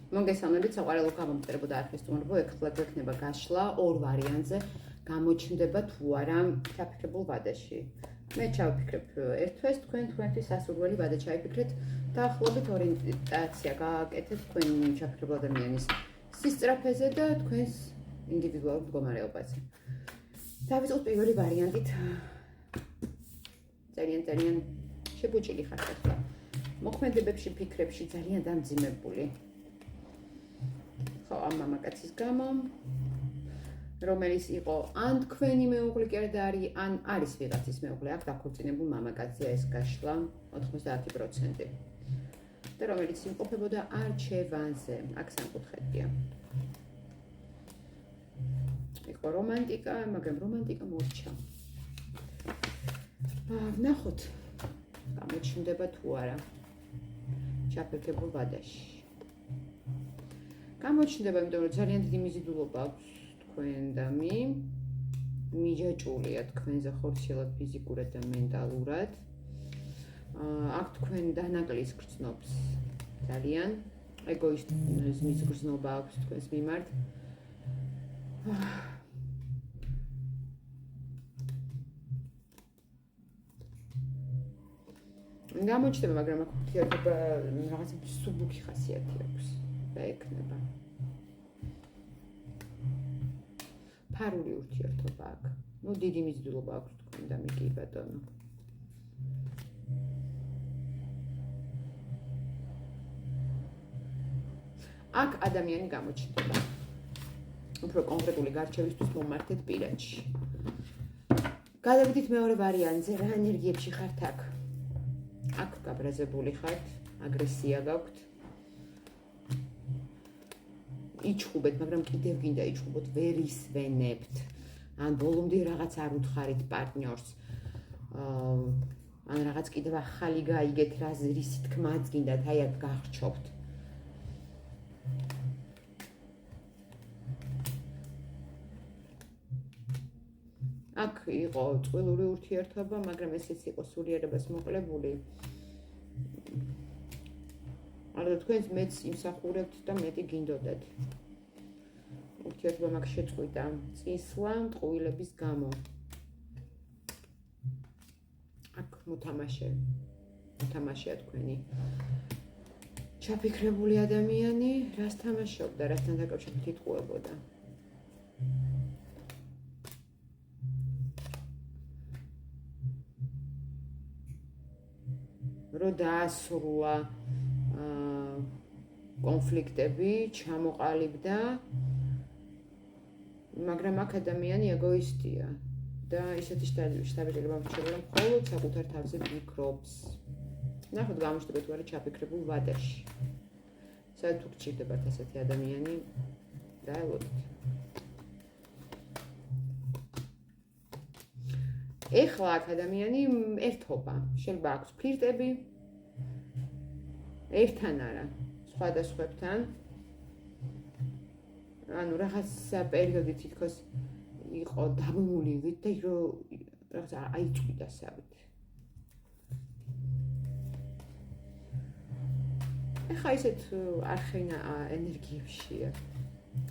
მოგესალმებით, საყვარელო გამომწერებო და არქის სტუმრებო, ეხლა გვექნება გაშლა ორ ვარიანტზე, გამოჩნდება თუ არა ჩაფიქრებულ ვადაში. მე ჩავფიქრებ ერთ თვეს, თქვენთვის სასურველი ვადა ჩაიფიქრეთ, დაახლოებით ორიენტაცია გააკეთეთ თქვენ ჩაფიქრებულ ადამიანის სისწრაფეზე და თქვენს ინდივიდუალურ მდგომარეობაზე. დავიწყოთ პირველი ვარიანტით. ძალიან შებუჭილი ხართ ახლა. მოქმედებებში, ფიქრებში ძალიან დამძიმებული. ხო, ამ მამაკაცის გამო, რომელიც იყო ან თქვენი მეუღლე კი არა და ან არის ვიღაცის მეუღლე, აქ დაქორწინებულ მამაკაცია ეს გაშლა 90%. და რომელიც იმყოფებოდა არჩევანზე, აქ სამკუთხედია. იყო რომანტიკა, მაგრამ რომანტიკა მორჩა. ვნახოთ, გამოჩნდება თუ არა ჩაფიქრებულ ვადაში. გამოჩნდება, იმიტომ რომ ძალიან დიდი მიზიდულობა აქვს თქვენ და მიჯაჭულია თქვენზე ხორციელად, ფიზიკურად და მენტალურად. აქ თქვენ დანაკლის გრძნობს ძალიან, ეგოიზმის გრძნობა აქვს თქვენს მიმართ. გამოჩნდება, მაგრამ აქ ურთიერთობა რაღაცა სუბუქი ხასიათი აქვს და ექნება. ფარული ურთიერთობა აქ. ნუ დიდი მიზიდულობა აქვს თქვენ და კი ბატონო. აქ ადამიანი გამოჩნდება. უფრო კონკრეტული გარჩევისთვის მომართეთ პირადში. გადავიდით მეორე ვარიანტზე, რა ენერგიებში ხართ აქ? აქ გაბრაზებული ხართ, აგრესია გაქვთ. იჩხუბეთ, მაგრამ კიდევ გინდა იჩხუბოთ, ვერ ისვენებთ. ან ბოლომდე რაღაც არ უთხარით პარტნიორს. ან რაღაც კიდევ ახალი გაიგეთ, რისი თქმაც გინდათ, აი აქ გახრჩობთ. აქ იყო წყვილური ურთიერთობა, მაგრამ ესეც იყო სულიერებას მოკლებული. არა თქვენს მეც იმსახურებთ და მეტი გინდოდათ. ურთიერთობა მაგ შეწყვიტა წინსვლა ტყუილების გამო. აქ მოთამაშეა თქვენი ჩაფიქრებული ადამიანი, რას თამაშობდა, რასთან დაკავშირებით იტყუებოდა. რო დაასრულა კონფლიქტები, ჩამოყალიბდა, მაგრამ აქ ადამიანი ეგოისტია და ისეთი შთაბეჭდილება მრჩეველია, მხოლოდ საკუთარ თავზე ფიქრობს. ნახოთ, გამოჩნდება თუ არა ჩაფიქრებულ ვადაში. საერთოდ თუ გჭირდებათ ასეთი ადამიანი, დაელოდეთ. ეხლა აქ ადამიანი ერთობა, შეიძლება აქვს ფლირტები, ერთთან არა, სხვადასხვებთან. ანუ რაღაცა პერიოდი თითქოს იყო დაბმულივით და რაღაცა აიწვიდა სავით. ეხლა ისეთ არხენა ენერგიებშია.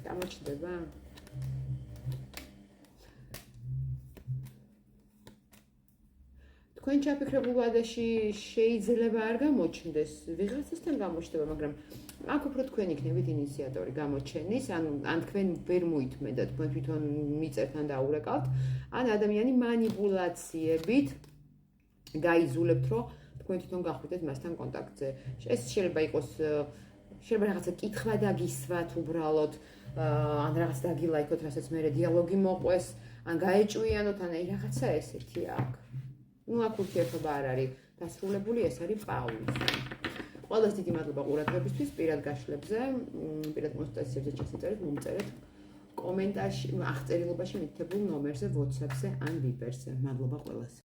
გამოჩნდება? თქვენ ჩაფიქრებულ ვადაში შეიძლება არ გამოჩნდეს, ვიღაცასთან გამოჩნდება, მაგრამ აქ უფრო თქვენ იქნებით ინიციატორი გამოჩენის, ან თქვენ ვერ მოითმენდათ, თქვენ თვითონ მიწერთ ან დაურეკავთ, ან ადამიანი მანიპულაციებით გაიზულებთ, რომ თქვენ თვითონ გახვიდეთ მასთან კონტაქტზე. ეს შეიძლება იყოს, შეიძლება რაღაცა კითხვა დაგისვათ უბრალოდ, ან რაღაც დაგილაიქოთ, რასაც მერე დიალოგი მოყვეს, ან გაეჭვიანოთ, ან რაღაცა ესეთი აქ. ნუ აქ ურთიერთობა არ არის დასრულებული, ეს არის პაუზა. ყველას დიდი მადლობა ყურადღებისთვის, პირად გაშლებზე, პირად კონსულტაციებზე ჩასაწერეთ, მომწერეთ კომენტარში, აღწერილობაში მითითებულ ნომერზე, WhatsApp-ზე ან Viber-ზე. მადლობა ყველას.